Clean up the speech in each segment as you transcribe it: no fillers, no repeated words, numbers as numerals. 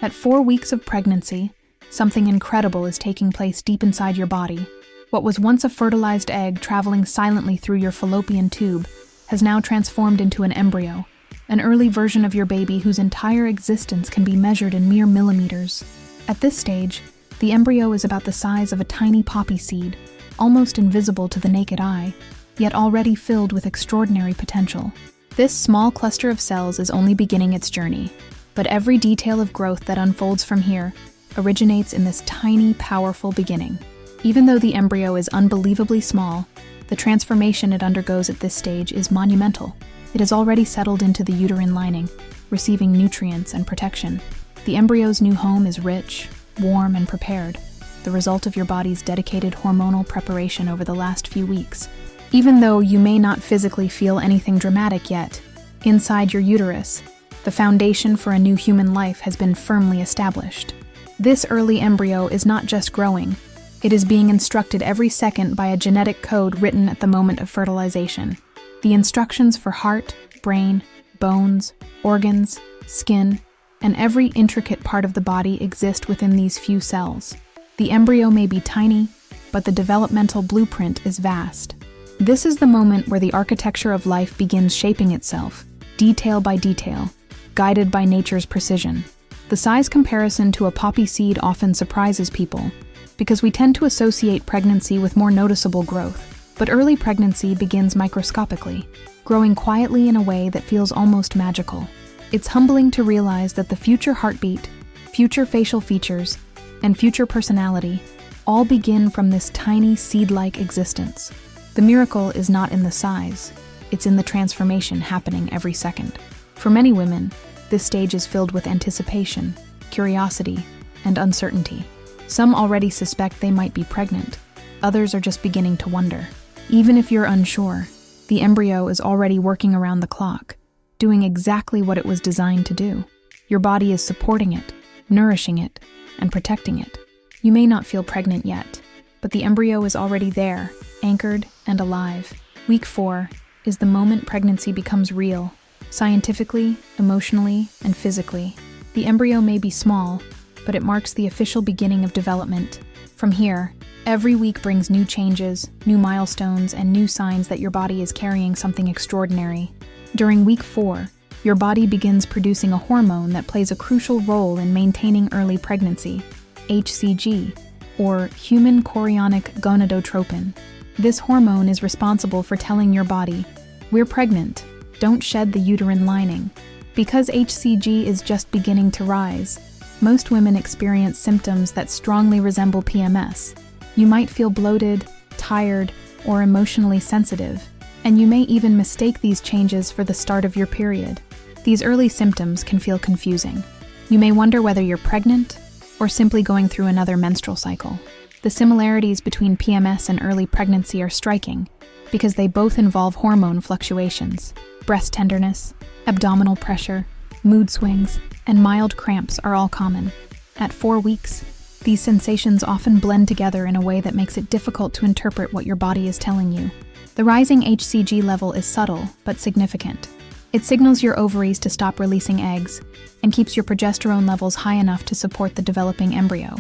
At 4 weeks of pregnancy, something incredible is taking place deep inside your body. What was once a fertilized egg traveling silently through your fallopian tube has now transformed into an embryo, an early version of your baby whose entire existence can be measured in mere millimeters. At this stage, the embryo is about the size of a tiny poppy seed, almost invisible to the naked eye, yet already filled with extraordinary potential. This small cluster of cells is only beginning its journey, but every detail of growth that unfolds from here originates in this tiny, powerful beginning. Even though the embryo is unbelievably small, the transformation it undergoes at this stage is monumental. It has already settled into the uterine lining, receiving nutrients and protection. The embryo's new home is rich, warm, and prepared, the result of your body's dedicated hormonal preparation over the last few weeks. Even though you may not physically feel anything dramatic yet, inside your uterus, the foundation for a new human life has been firmly established. This early embryo is not just growing, it is being instructed every second by a genetic code written at the moment of fertilization. The instructions for heart, brain, bones, organs, skin, and every intricate part of the body exist within these few cells. The embryo may be tiny, but the developmental blueprint is vast. This is the moment where the architecture of life begins shaping itself, detail by detail, guided by nature's precision. The size comparison to a poppy seed often surprises people, because we tend to associate pregnancy with more noticeable growth. But early pregnancy begins microscopically, growing quietly in a way that feels almost magical. It's humbling to realize that the future heartbeat, future facial features, and future personality all begin from this tiny seed-like existence. The miracle is not in the size, it's in the transformation happening every second. For many women, this stage is filled with anticipation, curiosity, and uncertainty. Some already suspect they might be pregnant, others are just beginning to wonder. Even if you're unsure, the embryo is already working around the clock, doing exactly what it was designed to do. Your body is supporting it, nourishing it, and protecting it. You may not feel pregnant yet, but the embryo is already there, anchored and alive. Week 4 is the moment pregnancy becomes real, scientifically, emotionally, and physically. The embryo may be small, but it marks the official beginning of development. From here, every week brings new changes, new milestones, and new signs that your body is carrying something extraordinary. During week 4, your body begins producing a hormone that plays a crucial role in maintaining early pregnancy, HCG, or human chorionic gonadotropin. This hormone is responsible for telling your body, "We're pregnant, don't shed the uterine lining." Because HCG is just beginning to rise, most women experience symptoms that strongly resemble PMS. You might feel bloated, tired, or emotionally sensitive, and you may even mistake these changes for the start of your period. These early symptoms can feel confusing. You may wonder whether you're pregnant or simply going through another menstrual cycle. The similarities between PMS and early pregnancy are striking because they both involve hormone fluctuations. Breast tenderness, abdominal pressure, mood swings, and mild cramps are all common. At 4 weeks, these sensations often blend together in a way that makes it difficult to interpret what your body is telling you. The rising HCG level is subtle but significant. It signals your ovaries to stop releasing eggs and keeps your progesterone levels high enough to support the developing embryo.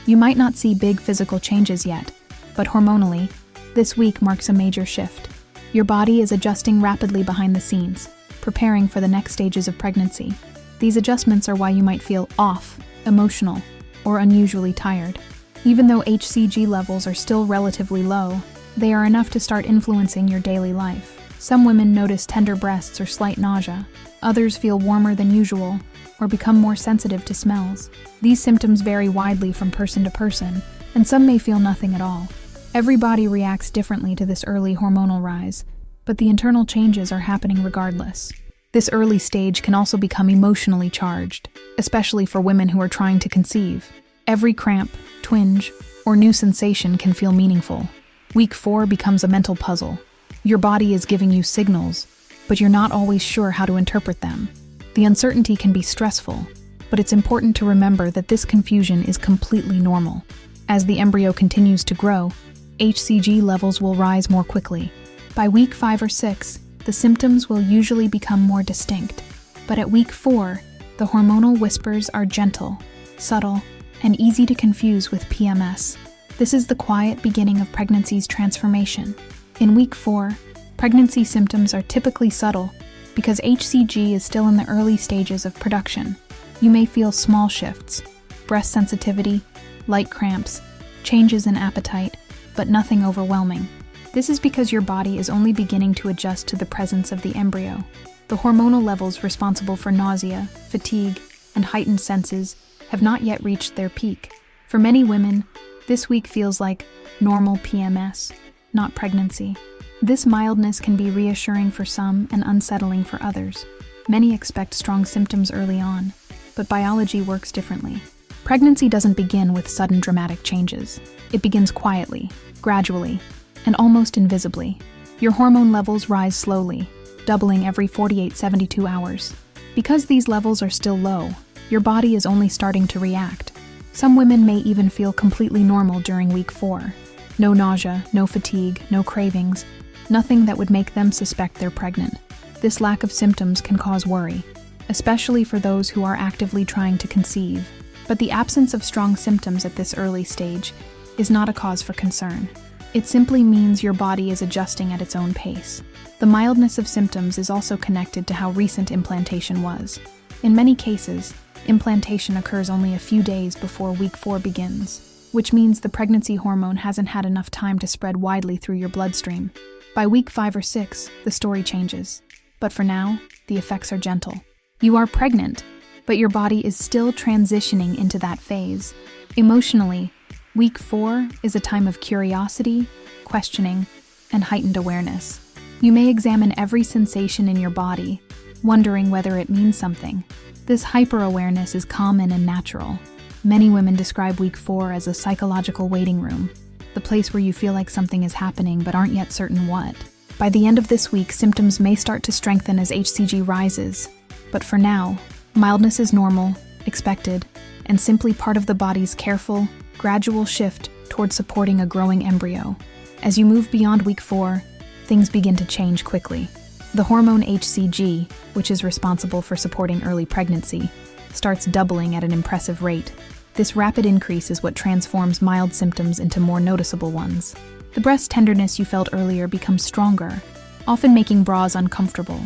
You might not see big physical changes yet, but hormonally, this week marks a major shift. Your body is adjusting rapidly behind the scenes, preparing for the next stages of pregnancy. These adjustments are why you might feel off, emotional, or unusually tired. Even though HCG levels are still relatively low, they are enough to start influencing your daily life. Some women notice tender breasts or slight nausea. Others feel warmer than usual or become more sensitive to smells. These symptoms vary widely from person to person, and some may feel nothing at all. Every body reacts differently to this early hormonal rise, but the internal changes are happening regardless. This early stage can also become emotionally charged, especially for women who are trying to conceive. Every cramp, twinge, or new sensation can feel meaningful. Week 4 becomes a mental puzzle. Your body is giving you signals, but you're not always sure how to interpret them. The uncertainty can be stressful, but it's important to remember that this confusion is completely normal. As the embryo continues to grow, HCG levels will rise more quickly. By week 5 or 6, the symptoms will usually become more distinct, but at week 4, The hormonal whispers are gentle, subtle, and easy to confuse with PMS. This is the quiet beginning of pregnancy's transformation. In week 4, pregnancy symptoms are typically subtle because HCG is still in the early stages of production. You may feel small shifts, breast sensitivity, light cramps, changes in appetite, but nothing overwhelming. This is because your body is only beginning to adjust to the presence of the embryo. The hormonal levels responsible for nausea, fatigue, and heightened senses have not yet reached their peak. For many women, this week feels like normal PMS, not pregnancy. This mildness can be reassuring for some and unsettling for others. Many expect strong symptoms early on, but biology works differently. Pregnancy doesn't begin with sudden dramatic changes. It begins quietly, gradually, and almost invisibly. Your hormone levels rise slowly, doubling every 48-72 hours. Because these levels are still low, your body is only starting to react. Some women may even feel completely normal during week 4. No nausea, no fatigue, no cravings, nothing that would make them suspect they're pregnant. This lack of symptoms can cause worry, especially for those who are actively trying to conceive. But the absence of strong symptoms at this early stage is not a cause for concern. It simply means your body is adjusting at its own pace. The mildness of symptoms is also connected to how recent implantation was. In many cases, implantation occurs only a few days before week 4 begins, which means the pregnancy hormone hasn't had enough time to spread widely through your bloodstream. By week 5 or 6, the story changes. But for now, the effects are gentle. You are pregnant, but your body is still transitioning into that phase. Emotionally, week 4 is a time of curiosity, questioning, and heightened awareness. You may examine every sensation in your body, wondering whether it means something. This hyper-awareness is common and natural. Many women describe week 4 as a psychological waiting room, the place where you feel like something is happening but aren't yet certain what. By the end of this week, symptoms may start to strengthen as HCG rises. But for now, mildness is normal, expected, and simply part of the body's careful, gradual shift toward supporting a growing embryo. As you move beyond week 4, things begin to change quickly. The hormone HCG, which is responsible for supporting early pregnancy, starts doubling at an impressive rate. This rapid increase is what transforms mild symptoms into more noticeable ones. The breast tenderness you felt earlier becomes stronger, often making bras uncomfortable.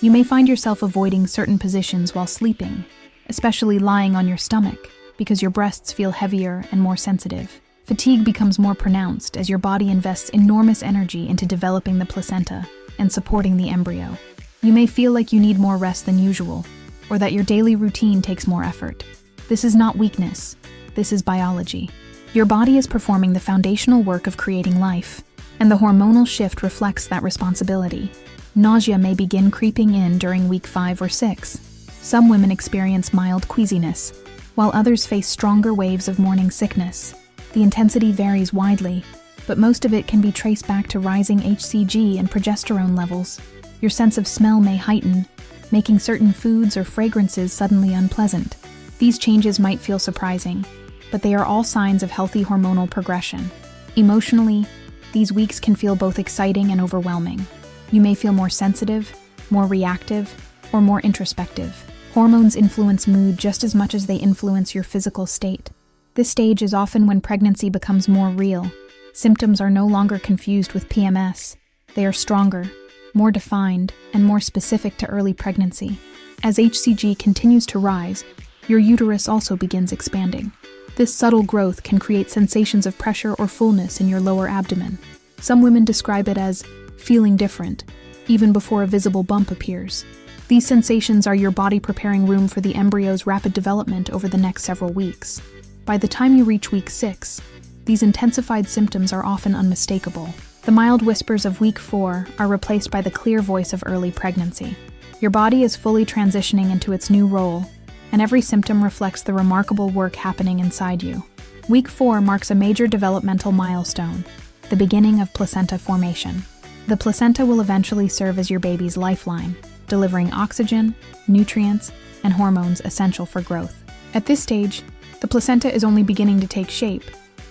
You may find yourself avoiding certain positions while sleeping, especially lying on your stomach, because your breasts feel heavier and more sensitive. Fatigue becomes more pronounced as your body invests enormous energy into developing the placenta and supporting the embryo. You may feel like you need more rest than usual, or that your daily routine takes more effort. This is not weakness. This is biology. Your body is performing the foundational work of creating life, and the hormonal shift reflects that responsibility. Nausea may begin creeping in during week 5 or 6. Some women experience mild queasiness, while others face stronger waves of morning sickness. The intensity varies widely, but most of it can be traced back to rising HCG and progesterone levels. Your sense of smell may heighten, making certain foods or fragrances suddenly unpleasant. These changes might feel surprising, but they are all signs of healthy hormonal progression. Emotionally, these weeks can feel both exciting and overwhelming. You may feel more sensitive, more reactive, or more introspective. Hormones influence mood just as much as they influence your physical state. This stage is often when pregnancy becomes more real. Symptoms are no longer confused with PMS. They are stronger, more defined, and more specific to early pregnancy. As HCG continues to rise, your uterus also begins expanding. This subtle growth can create sensations of pressure or fullness in your lower abdomen. Some women describe it as feeling different, even before a visible bump appears. These sensations are your body preparing room for the embryo's rapid development over the next several weeks. By the time you reach week 6, these intensified symptoms are often unmistakable. The mild whispers of week 4 are replaced by the clear voice of early pregnancy. Your body is fully transitioning into its new role, and every symptom reflects the remarkable work happening inside you. Week 4 marks a major developmental milestone, the beginning of placenta formation. The placenta will eventually serve as your baby's lifeline, delivering oxygen, nutrients, and hormones essential for growth. At this stage, the placenta is only beginning to take shape,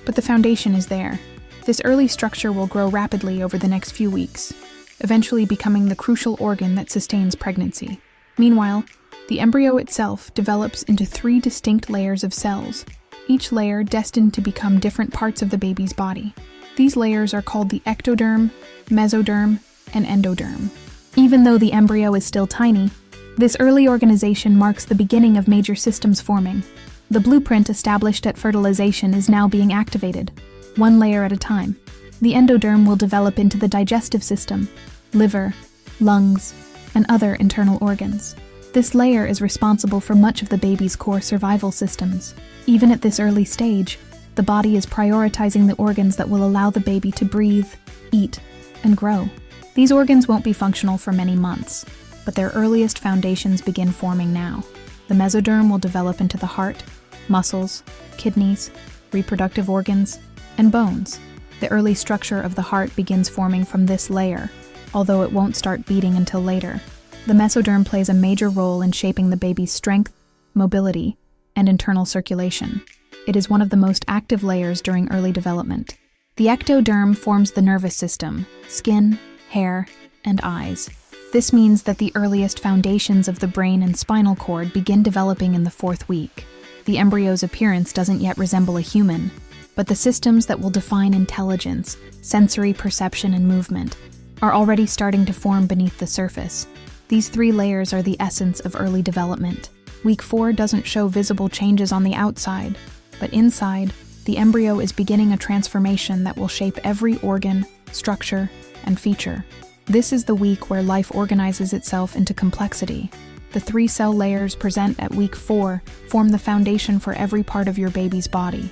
but the foundation is there. This early structure will grow rapidly over the next few weeks, eventually becoming the crucial organ that sustains pregnancy. Meanwhile, The embryo itself develops into 3 distinct layers of cells, each layer destined to become different parts of the baby's body. These layers are called the ectoderm, mesoderm, and endoderm. Even though the embryo is still tiny, this early organization marks the beginning of major systems forming. The blueprint established at fertilization is now being activated, 1 layer at a time. The endoderm will develop into the digestive system, liver, lungs, and other internal organs. This layer is responsible for much of the baby's core survival systems. Even at this early stage, the body is prioritizing the organs that will allow the baby to breathe, eat, and grow. These organs won't be functional for many months, but their earliest foundations begin forming now. The mesoderm will develop into the heart, muscles, kidneys, reproductive organs, and bones. The early structure of the heart begins forming from this layer, although it won't start beating until later. The mesoderm plays a major role in shaping the baby's strength, mobility, and internal circulation. It is one of the most active layers during early development. The ectoderm forms the nervous system, skin, hair, and eyes. This means that the earliest foundations of the brain and spinal cord begin developing in the 4th week. The embryo's appearance doesn't yet resemble a human, but the systems that will define intelligence, sensory perception, and movement are already starting to form beneath the surface. These 3 layers are the essence of early development. Week 4 doesn't show visible changes on the outside, but inside, the embryo is beginning a transformation that will shape every organ, structure, and feature. This is the week where life organizes itself into complexity. The 3 cell layers present at week 4 form the foundation for every part of your baby's body.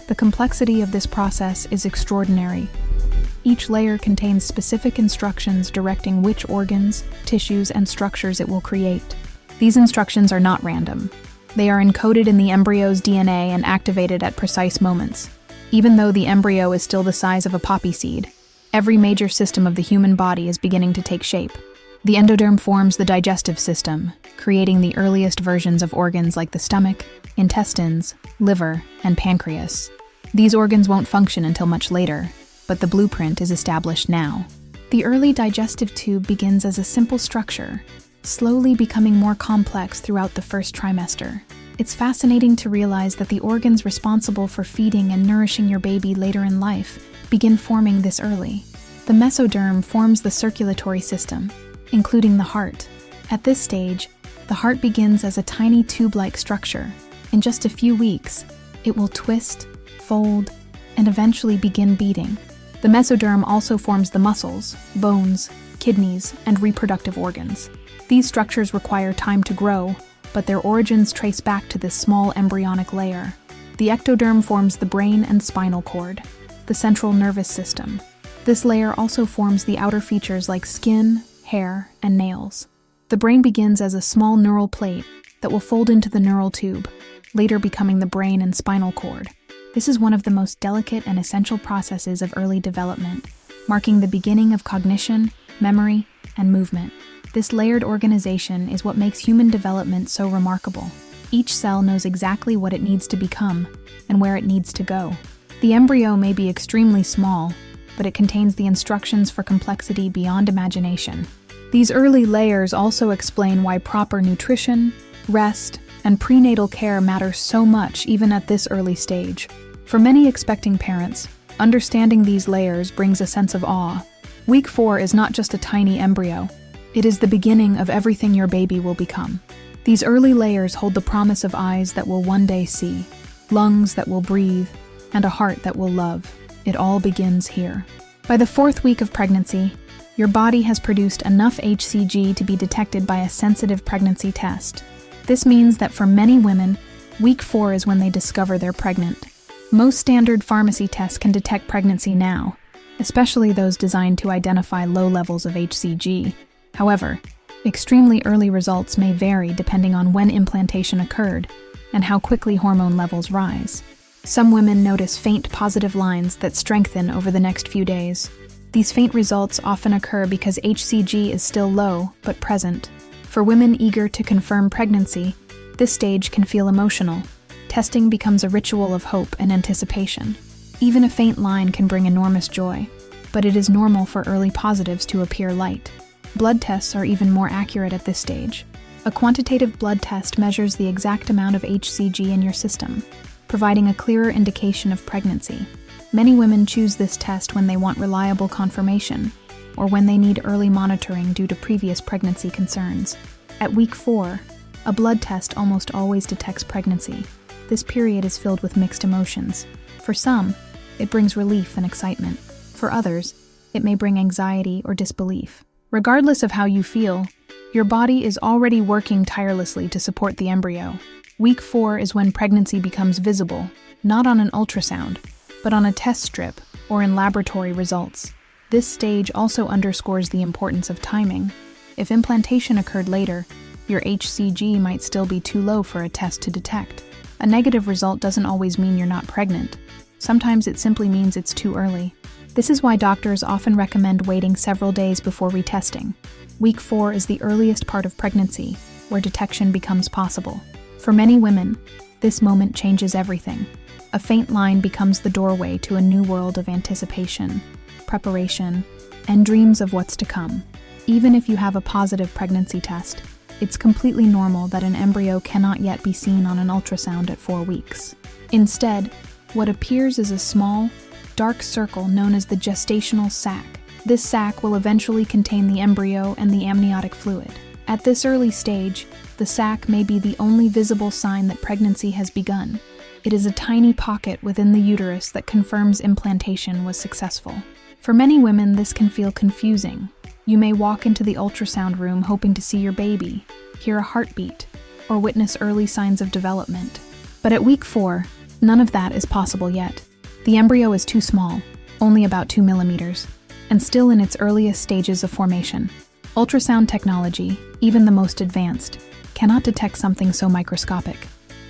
The complexity of this process is extraordinary. Each layer contains specific instructions directing which organs, tissues, and structures it will create. These instructions are not random. They are encoded in the embryo's DNA and activated at precise moments. Even though the embryo is still the size of a poppy seed, every major system of the human body is beginning to take shape. The endoderm forms the digestive system, creating the earliest versions of organs like the stomach, intestines, liver, and pancreas. These organs won't function until much later, but the blueprint is established now. The early digestive tube begins as a simple structure, slowly becoming more complex throughout the first trimester. It's fascinating to realize that the organs responsible for feeding and nourishing your baby later in life begin forming this early. The mesoderm forms the circulatory system, including the heart. At this stage, the heart begins as a tiny tube-like structure. In just a few weeks, it will twist, fold, and eventually begin beating. The mesoderm also forms the muscles, bones, kidneys, and reproductive organs. These structures require time to grow, but their origins trace back to this small embryonic layer. The ectoderm forms the brain and spinal cord, the central nervous system. This layer also forms the outer features like skin, hair, and nails. The brain begins as a small neural plate that will fold into the neural tube, later becoming the brain and spinal cord. This is one of the most delicate and essential processes of early development, marking the beginning of cognition, memory, and movement. This layered organization is what makes human development so remarkable. Each cell knows exactly what it needs to become and where it needs to go. The embryo may be extremely small, but it contains the instructions for complexity beyond imagination. These early layers also explain why proper nutrition, rest, and prenatal care matter so much even at this early stage. For many expecting parents, understanding these layers brings a sense of awe. Week 4 is not just a tiny embryo. It is the beginning of everything your baby will become. These early layers hold the promise of eyes that will one day see, lungs that will breathe, and a heart that will love. It all begins here. By the 4th week of pregnancy, your body has produced enough HCG to be detected by a sensitive pregnancy test. This means that for many women, week 4 is when they discover they're pregnant. Most standard pharmacy tests can detect pregnancy now, especially those designed to identify low levels of HCG. However, extremely early results may vary depending on when implantation occurred and how quickly hormone levels rise. Some women notice faint positive lines that strengthen over the next few days. These faint results often occur because HCG is still low but present. For women eager to confirm pregnancy, this stage can feel emotional. Testing becomes a ritual of hope and anticipation. Even a faint line can bring enormous joy, but it is normal for early positives to appear light. Blood tests are even more accurate at this stage. A quantitative blood test measures the exact amount of HCG in your system, providing a clearer indication of pregnancy. Many women choose this test when they want reliable confirmation, or when they need early monitoring due to previous pregnancy concerns. At week 4, a blood test almost always detects pregnancy. This period is filled with mixed emotions. For some, it brings relief and excitement. For others, it may bring anxiety or disbelief. Regardless of how you feel, your body is already working tirelessly to support the embryo. Week 4 is when pregnancy becomes visible, not on an ultrasound, but on a test strip or in laboratory results. This stage also underscores the importance of timing. If implantation occurred later, your HCG might still be too low for a test to detect. A negative result doesn't always mean you're not pregnant. Sometimes it simply means it's too early. This is why doctors often recommend waiting several days before retesting. Week 4 is the earliest part of pregnancy, where detection becomes possible. For many women, this moment changes everything. A faint line becomes the doorway to a new world of anticipation, preparation, and dreams of what's to come. Even if you have a positive pregnancy test, it's completely normal that an embryo cannot yet be seen on an ultrasound at 4 weeks. Instead, what appears is a small, dark circle known as the gestational sac. This sac will eventually contain the embryo and the amniotic fluid. At this early stage, the sac may be the only visible sign that pregnancy has begun. It is a tiny pocket within the uterus that confirms implantation was successful. For many women, this can feel confusing. You may walk into the ultrasound room hoping to see your baby, hear a heartbeat, or witness early signs of development. But at week 4, none of that is possible yet. The embryo is too small, only about 2 millimeters, and still in its earliest stages of formation. Ultrasound technology, even the most advanced, cannot detect something so microscopic.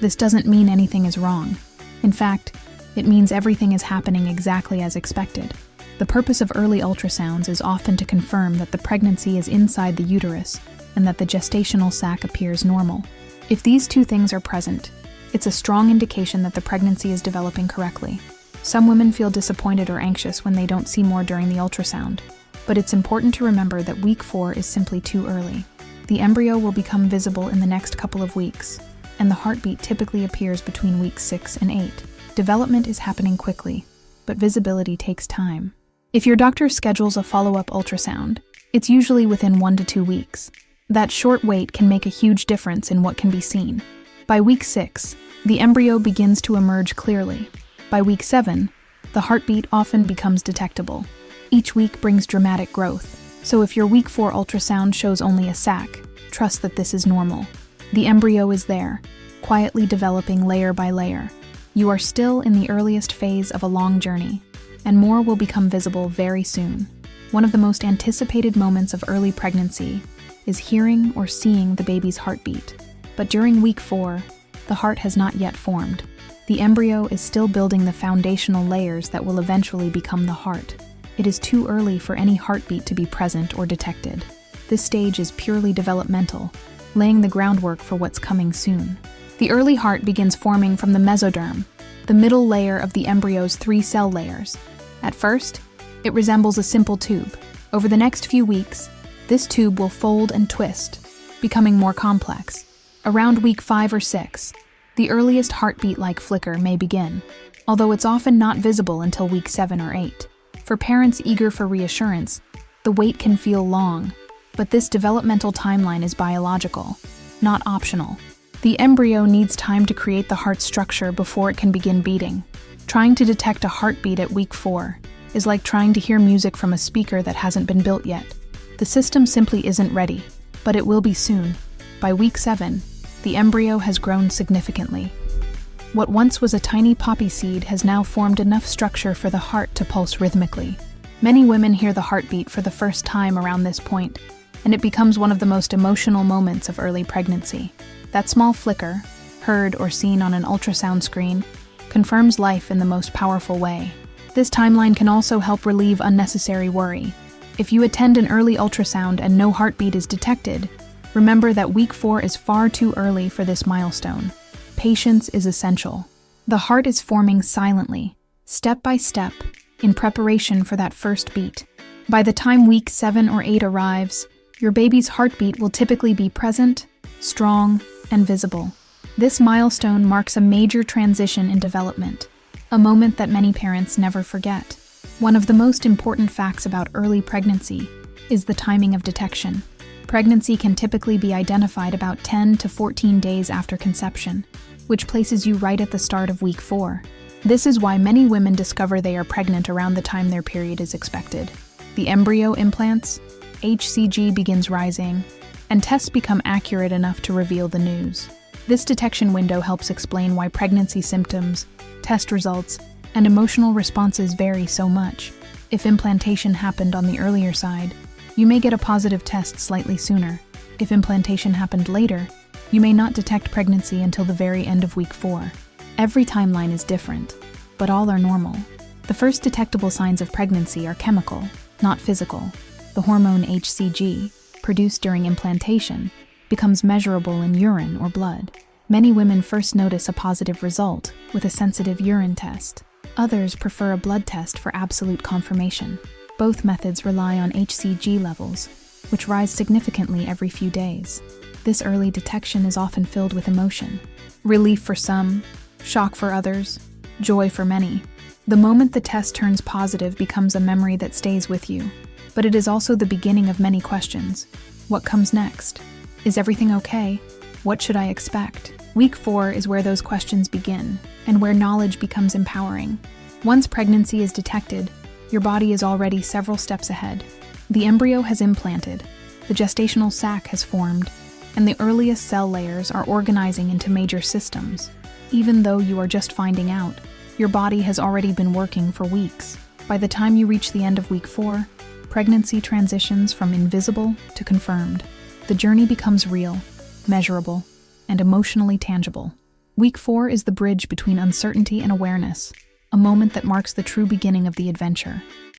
This doesn't mean anything is wrong. In fact, it means everything is happening exactly as expected. The purpose of early ultrasounds is often to confirm that the pregnancy is inside the uterus and that the gestational sac appears normal. If these two things are present, it's a strong indication that the pregnancy is developing correctly. Some women feel disappointed or anxious when they don't see more during the ultrasound, but it's important to remember that week 4 is simply too early. The embryo will become visible in the next couple of weeks, and the heartbeat typically appears between weeks 6 and 8. Development is happening quickly, but visibility takes time. If your doctor schedules a follow-up ultrasound, it's usually within 1 to 2 weeks. That short wait can make a huge difference in what can be seen. By week 6, the embryo begins to emerge clearly. By week 7, the heartbeat often becomes detectable. Each week brings dramatic growth, so if your week 4 ultrasound shows only a sac, trust that this is normal. The embryo is there, quietly developing layer by layer. You are still in the earliest phase of a long journey, and more will become visible very soon. One of the most anticipated moments of early pregnancy is hearing or seeing the baby's heartbeat. But during week 4, the heart has not yet formed. The embryo is still building the foundational layers that will eventually become the heart. It is too early for any heartbeat to be present or detected. This stage is purely developmental, laying the groundwork for what's coming soon. The early heart begins forming from the mesoderm, the middle layer of the embryo's 3 cell layers. At first, it resembles a simple tube. Over the next few weeks, this tube will fold and twist, becoming more complex. Around week 5 or 6, the earliest heartbeat-like flicker may begin, although it's often not visible until week 7 or 8. For parents eager for reassurance, the wait can feel long, but this developmental timeline is biological, not optional. The embryo needs time to create the heart structure before it can begin beating. Trying to detect a heartbeat at week 4 is like trying to hear music from a speaker that hasn't been built yet. The system simply isn't ready, but it will be soon. By week 7, the embryo has grown significantly. What once was a tiny poppy seed has now formed enough structure for the heart to pulse rhythmically. Many women hear the heartbeat for the first time around this point, and it becomes one of the most emotional moments of early pregnancy. That small flicker, heard or seen on an ultrasound screen, confirms life in the most powerful way. This timeline can also help relieve unnecessary worry. If you attend an early ultrasound and no heartbeat is detected, remember that week 4 is far too early for this milestone. Patience is essential. The heart is forming silently, step by step, in preparation for that first beat. By the time week 7 or 8 arrives, your baby's heartbeat will typically be present, strong, and visible. This milestone marks a major transition in development, a moment that many parents never forget. One of the most important facts about early pregnancy is the timing of detection. Pregnancy can typically be identified about 10 to 14 days after conception, which places you right at the start of week 4. This is why many women discover they are pregnant around the time their period is expected. The embryo implants, HCG begins rising, and tests become accurate enough to reveal the news. This detection window helps explain why pregnancy symptoms, test results, and emotional responses vary so much. If implantation happened on the earlier side, you may get a positive test slightly sooner. If implantation happened later, you may not detect pregnancy until the very end of week 4. Every timeline is different, but all are normal. The first detectable signs of pregnancy are chemical, not physical. The hormone HCG, produced during implantation, becomes measurable in urine or blood. Many women first notice a positive result with a sensitive urine test. Others prefer a blood test for absolute confirmation. Both methods rely on HCG levels, which rise significantly every few days. This early detection is often filled with emotion. Relief for some, shock for others, joy for many. The moment the test turns positive becomes a memory that stays with you. But it is also the beginning of many questions. What comes next? Is everything okay? What should I expect? Week 4 is where those questions begin, and where knowledge becomes empowering. Once pregnancy is detected, your body is already several steps ahead. The embryo has implanted, the gestational sac has formed, and the earliest cell layers are organizing into major systems. Even though you are just finding out, your body has already been working for weeks. By the time you reach the end of week 4, pregnancy transitions from invisible to confirmed. The journey becomes real, measurable, and emotionally tangible. Week 4 is the bridge between uncertainty and awareness, a moment that marks the true beginning of the adventure.